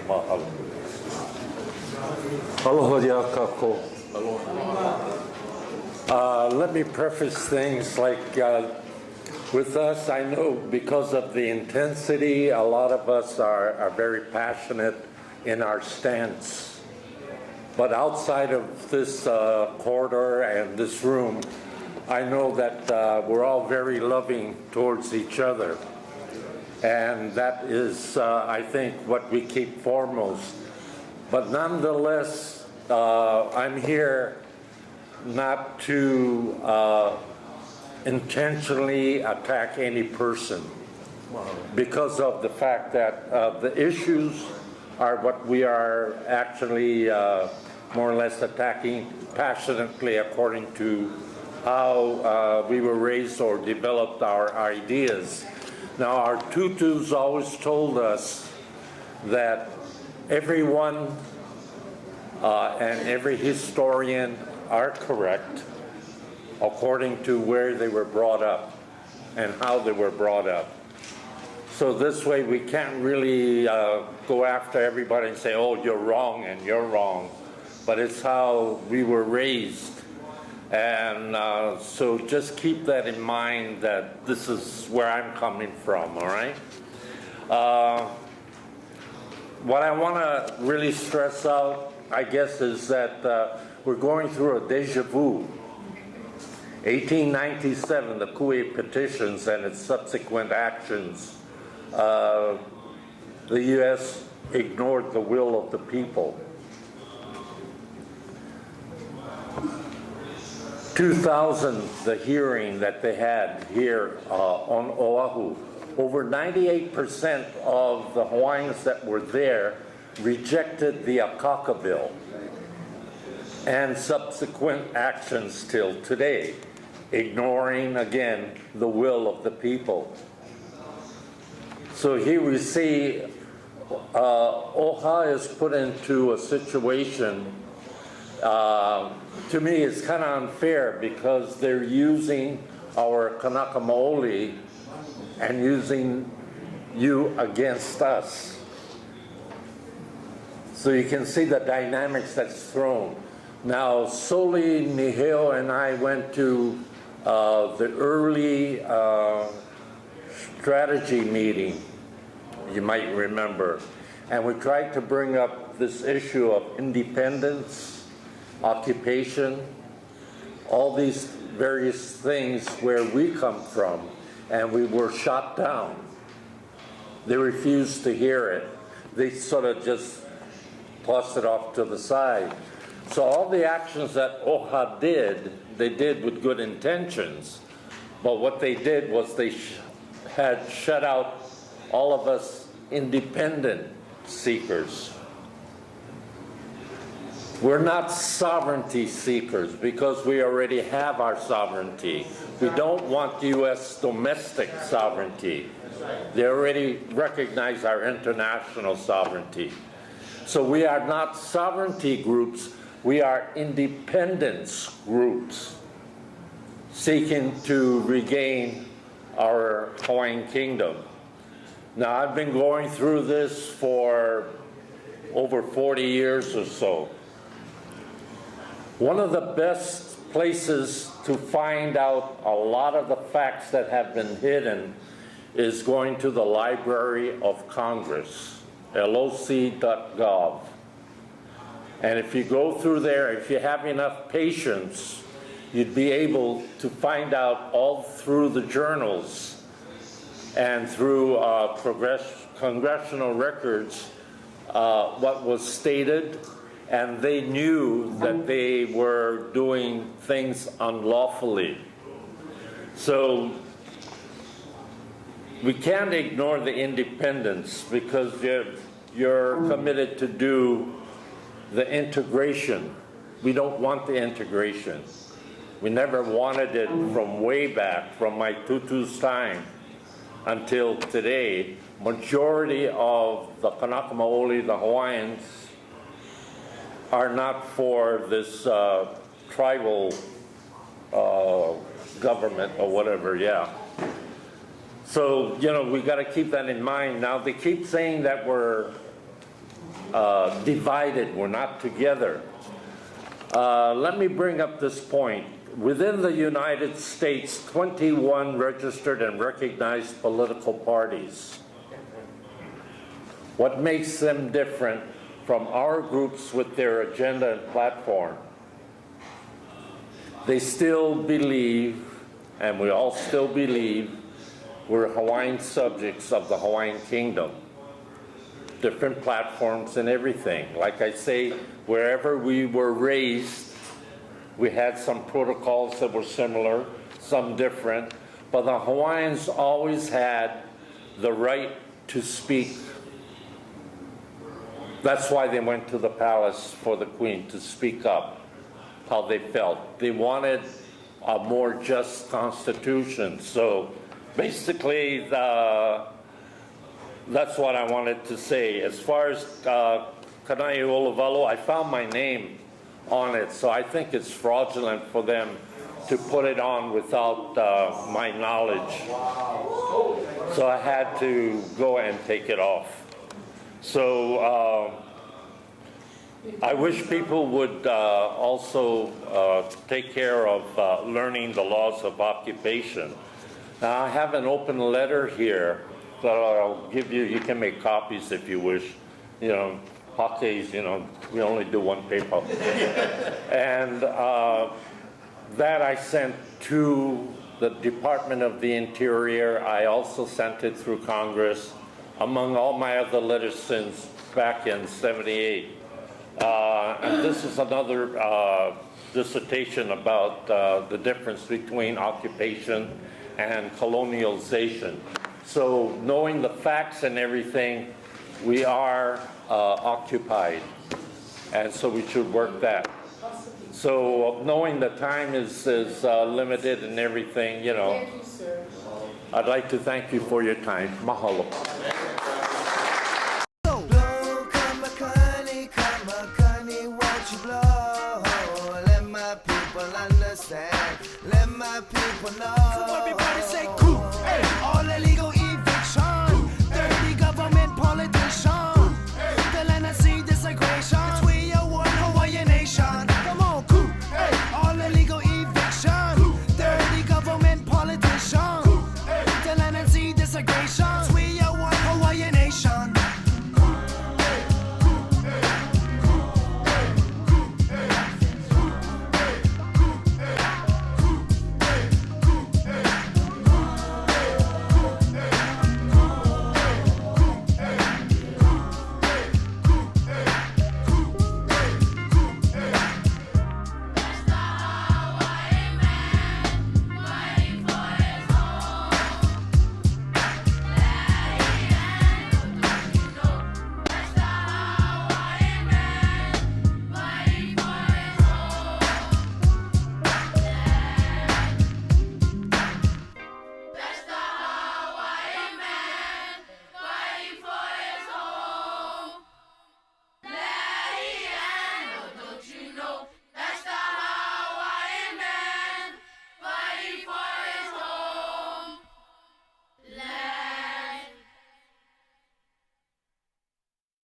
Mahalo. Aloha dia kako. Let me preface things like with us, I know because of the intensity, a lot of us are very passionate in our stance. But outside of this corridor and this room, I know that we're all very loving towards each other. And that is, I think, what we keep foremost. But nonetheless, I'm here not to intentionally attack any person because of the fact that the issues are what we are actually more or less attacking passionately according to how we were raised or developed our ideas. Now, our tutus always told us that everyone and every historian are correct according to where they were brought up and how they were brought up. So this way we can't really go after everybody and say, oh, you're wrong and you're wrong. But it's how we were raised. And so just keep that in mind that this is where I'm coming from, all right? What I want to really stress out, I guess, is that we're going through a deja vu. 1897, the Kui petitions and its subsequent actions, the U.S. ignored the will of the people. 2000, the hearing that they had here on Oahu, over 98% of the Hawaiians that were there rejected the Akaka bill and subsequent actions till today, ignoring again the will of the people. So here we see OHA is put into a situation, to me it's kind of unfair because they're using our Kanaka OLE and using you against us. So you can see the dynamics that's thrown. Now, Soli, Niheo, and I went to the early strategy meeting, you might remember, and we tried to bring up this issue of independence, occupation, all these various things where we come from, and we were shot down. They refused to hear it. They sort of just tossed it off to the side. So all the actions that OHA did, they did with good intentions, but what they did was they had shut out all of us independent seekers. We're not sovereignty seekers because we already have our sovereignty. We don't want U.S. domestic sovereignty. They already recognize our international sovereignty. So we are not sovereignty groups, we are independence groups seeking to regain our Hawaiian kingdom. Now, I've been going through this for over 40 years or so. One of the best places to find out a lot of the facts that have been hidden is going to the Library of Congress, loc.gov. And if you go through there, if you have enough patience, you'd be able to find out all through the journals and through congressional records what was stated, and they knew that they were doing things unlawfully. So we can't ignore the independence because you're committed to do the integration. We don't want the integration. We never wanted it from way back, from my tutu's time until today. Majority of the Kanaka Maoli, the Hawaiians, are not for this tribal government or whatever, yeah. So, you know, we got to keep that in mind. Now, they keep saying that we're divided. We're not together. Let me bring up this point. Within the United States, 21 registered and recognized political parties. What makes them different from our groups with their agenda and platform? They still believe, and we all still believe, we're Hawaiian subjects of the Hawaiian Kingdom. Different platforms and everything. Like I say, wherever we were raised, we had some protocols that were similar, some different, but the Hawaiians always had the right to speak. That's why they went to the palace for the Queen, to speak up how they felt. They wanted a more just constitution. So basically, that's what I wanted to say. As far as Kanai Olavalu, I found my name on it, so I think it's fraudulent for them to put it on without my knowledge. So I had to go and take it off. So I wish people would also take care of learning the laws of occupation. Now I have an open letter here that I'll give you. You can make copies if you wish. You know, hotcakes, you know, we only do one paper. And that I sent to the Department of the Interior. I also sent it through Congress, among all my other letters since back in '78. And this is another dissertation about the difference between occupation and colonialization. So knowing the facts and everything, we are occupied, and so we should work that. So knowing the time is limited and everything, you know, Thank you, sir. I'd like to thank you for your time. Mahalo.